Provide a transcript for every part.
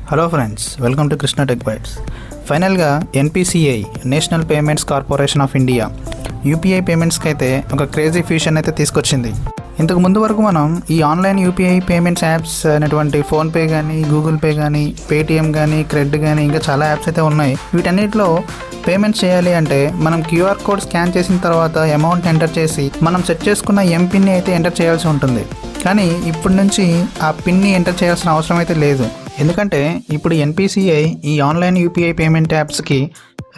Hello friends, welcome to Krishna tech bytes. ఫైనల్గా NPCI national payments corporation of India UPI పేమెంట్స్కి అయితే ఒక crazy fusion అయితే తీసుకొచ్చింది. ఇంతకు ముందు వరకు మనం ఈ ఆన్లైన్ యూపీఐ పేమెంట్స్ యాప్స్ అనేటువంటి ఫోన్పే కానీ, గూగుల్ పే కానీ, పేటిఎం కానీ, క్రెడ్ కానీ ఇంకా చాలా యాప్స్ అయితే ఉన్నాయి. వీటన్నిటిలో పేమెంట్ చేయాలి అంటే మనం క్యూఆర్ కోడ్ స్కాన్ చేసిన తర్వాత అమౌంట్ ఎంటర్ చేసి మనం సెట్ చేసుకున్న ఎంపిన్ని అయితే ఎంటర్ చేయాల్సి ఉంటుంది. కానీ ఇప్పటి నుంచి ఆ పిన్ని ఎంటర్ చేయాల్సిన అవసరం అయితే లేదు. ఎందుకంటే ఇప్పుడు ఎన్పిసిఐ ఈ ఆన్లైన్ యూపీఐ పేమెంట్ యాప్స్కి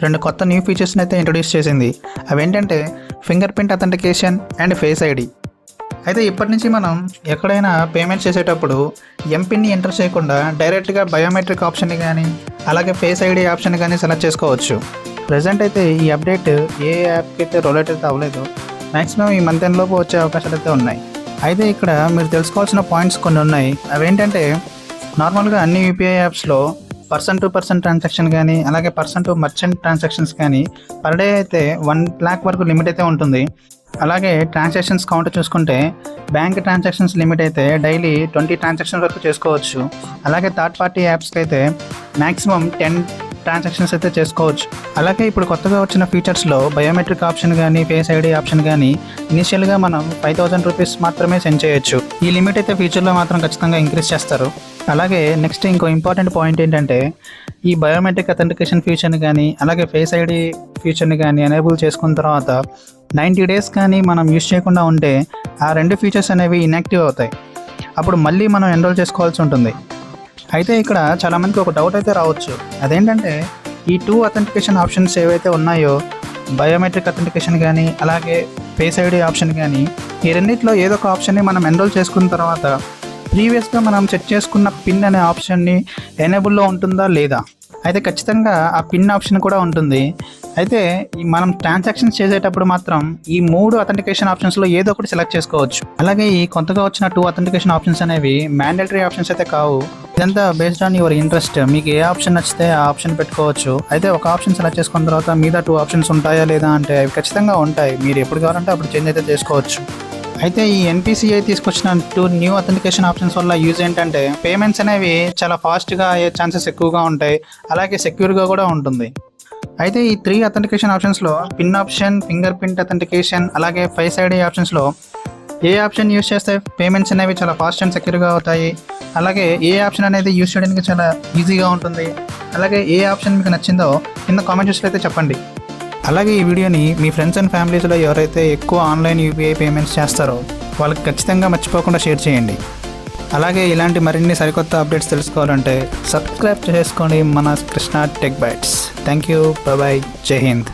2 కొత్త న్యూ ఫీచర్స్ని అయితే ఇంట్రొడ్యూస్ చేసింది. అవేంటంటే finger print authentication and face ID. అయితే ఇప్పటి నుంచి మనం ఎక్కడైనా పేమెంట్ చేసేటప్పుడు ఎంపిన్ని ఎంటర్ చేయకుండా డైరెక్ట్గా బయోమెట్రిక్ ఆప్షన్ని కానీ అలాగే ఫేస్ ఐడి ఆప్షన్ కానీ సెలెక్ట్ చేసుకోవచ్చు. ప్రజెంట్ అయితే ఈ అప్డేట్ ఏ యాప్కి అయితే రోలేట్ అయితే అవ్వలేదు. మ్యాక్సిమం ఈ మంత్ ఎండ్లోపు వచ్చే అవకాశాలు అయితే ఉన్నాయి. అయితే ఇక్కడ మీరు తెలుసుకోవాల్సిన పాయింట్స్ కొన్ని ఉన్నాయి. అవేంటంటే నార్మల్గా అన్ని యూపీఐ యాప్స్లో పర్సన్ టు పర్సన్ ట్రాన్సాక్షన్ కానీ అలాగే పర్సన్ టు మర్చెంట్ ట్రాన్సాక్షన్స్ కానీ పర్ డే అయితే 1 lakh వరకు లిమిట్ అయితే ఉంటుంది. అలాగే ట్రాన్సాక్షన్స్ కౌంట్ చూసుకుంటే బ్యాంక్ ట్రాన్సాక్షన్స్ లిమిట్ అయితే డైలీ 20 ట్రాన్సాక్షన్స్ వరకు చేసుకోవచ్చు. అలాగే థర్డ్ పార్టీ యాప్స్కి అయితే మ్యాక్సిమం 10 ట్రాన్సాక్షన్స్ అయితే చేసుకోవచ్చు. అలాగే ఇప్పుడు కొత్తగా వచ్చిన ఫీచర్స్లో బయోమెట్రిక్ ఆప్షన్ కానీ ఫేస్ ఐడి ఆప్షన్ కానీ ఇనిషియల్గా మనం 5,000 రూపీస్ మాత్రమే సెండ్ చేయొచ్చు. ఈ లిమిట్ అయితే ఫ్యూచర్లో మాత్రం ఖచ్చితంగా ఇంక్రీజ్ చేస్తారు. అలాగే నెక్స్ట్ ఇంకో ఇంపార్టెంట్ పాయింట్ ఏంటంటే ఈ బయోమెట్రిక్ అథెంటికేషన్ ఫీచర్ని కానీ అలాగే ఫేస్ ఐడి ఫీచర్ని కానీ ఎనేబుల్ చేసుకున్న తర్వాత 90 days కానీ మనం యూజ్ చేయకుండా ఉంటే ఆ 2 ఫీచర్స్ అనేవి ఇన్యాక్టివ్ అవుతాయి. అప్పుడు మళ్ళీ మనం ఎన్రోల్ చేసుకోవాల్సి ఉంటుంది. అయితే ఇక్కడ చాలామందికి ఒక డౌట్ అయితే రావచ్చు. అదేంటంటే ఈ 2 అథెంటికేషన్ ఆప్షన్స్ ఏవైతే ఉన్నాయో బయోమెట్రిక్ అథెంటికేషన్ కానీ అలాగే ఫేస్ ఐడి ఆప్షన్ కానీ ఈ రెండింటిలో ఏదో ఒక ఆప్షన్ని మనం ఎన్రోల్ చేసుకున్న తర్వాత ప్రీవియస్గా మనం సెట్ చేసుకున్న పిన్ అనే ఆప్షన్ని ఎనేబుల్లో ఉంటుందా లేదా? అయితే ఖచ్చితంగా ఆ పిన్ ఆప్షన్ కూడా ఉంటుంది. అయితే మనం ట్రాన్సాక్షన్స్ చేసేటప్పుడు మాత్రం ఈ 3 అథెంటికేషన్ ఆప్షన్స్లో ఏదో ఒకటి సెలెక్ట్ చేసుకోవచ్చు. అలాగే ఈ కొత్తగా వచ్చిన 2 అథెంటికేషన్ ఆప్షన్స్ అనేవి మ్యాండేటరీ ఆప్షన్స్ అయితే కావు. ఇదంతా బేస్డ్ ఆన్ యువర్ ఇంట్రెస్ట్. మీకు ఏ ఆప్షన్ నచ్చితే ఆ ఆప్షన్ పెట్టుకోవచ్చు. అయితే ఒక ఆప్షన్ సెలెక్ట్ చేసుకున్న తర్వాత మీద 2 ఆప్షన్స్ ఉంటాయా లేదా అంటే అవి ఖచ్చితంగా ఉంటాయి. మీరు ఎప్పుడు కావాలంటే అప్పుడు చేంజ్ అయితే చేసుకోవచ్చు. అయితే ఈ ఎన్పిసిఐ తీసుకొచ్చిన 2 న్యూ అథెంటికేషన్ ఆప్షన్స్ వల్ల యూజ్ ఏంటంటే పేమెంట్స్ అనేవి చాలా ఫాస్ట్గా అయ్యే ఛాన్సెస్ ఎక్కువగా ఉంటాయి. అలాగే సెక్యూర్గా కూడా ఉంటుంది. అయితే ఈ 3 అథెంటికేషన్ ఆప్షన్స్లో pin option, finger print authentication అలాగే ఫేస్ ఐడి ఆప్షన్స్లో ఏ ఆప్షన్ యూజ్ చేస్తే పేమెంట్స్ అనేవి చాలా ఫాస్ట్ అండ్ సెక్యూర్గా అవుతాయి, అలాగే ఏ ఆప్షన్ అనేది యూజ్ చేయడానికి చాలా ఈజీగా ఉంటుంది, అలాగే ఏ ఆప్షన్ మీకు నచ్చిందో కింద కామెంట్ సెక్షన్లో అయితే చెప్పండి. అలాగే ఈ వీడియోని మీ ఫ్రెండ్స్ అండ్ ఫ్యామిలీస్లో ఎవరైతే ఎక్కువ ఆన్లైన్ యూపీఐ పేమెంట్స్ చేస్తారో వాళ్ళకి ఖచ్చితంగా మర్చిపోకుండా షేర్ చేయండి. అలాగే ఇలాంటి మరిన్ని సరికొత్త అప్డేట్స్ తెలుసుకోవాలంటే సబ్స్క్రైబ్ చేసుకోండి మన Krishna tech bytes. Thank you, bye, Jai Hind.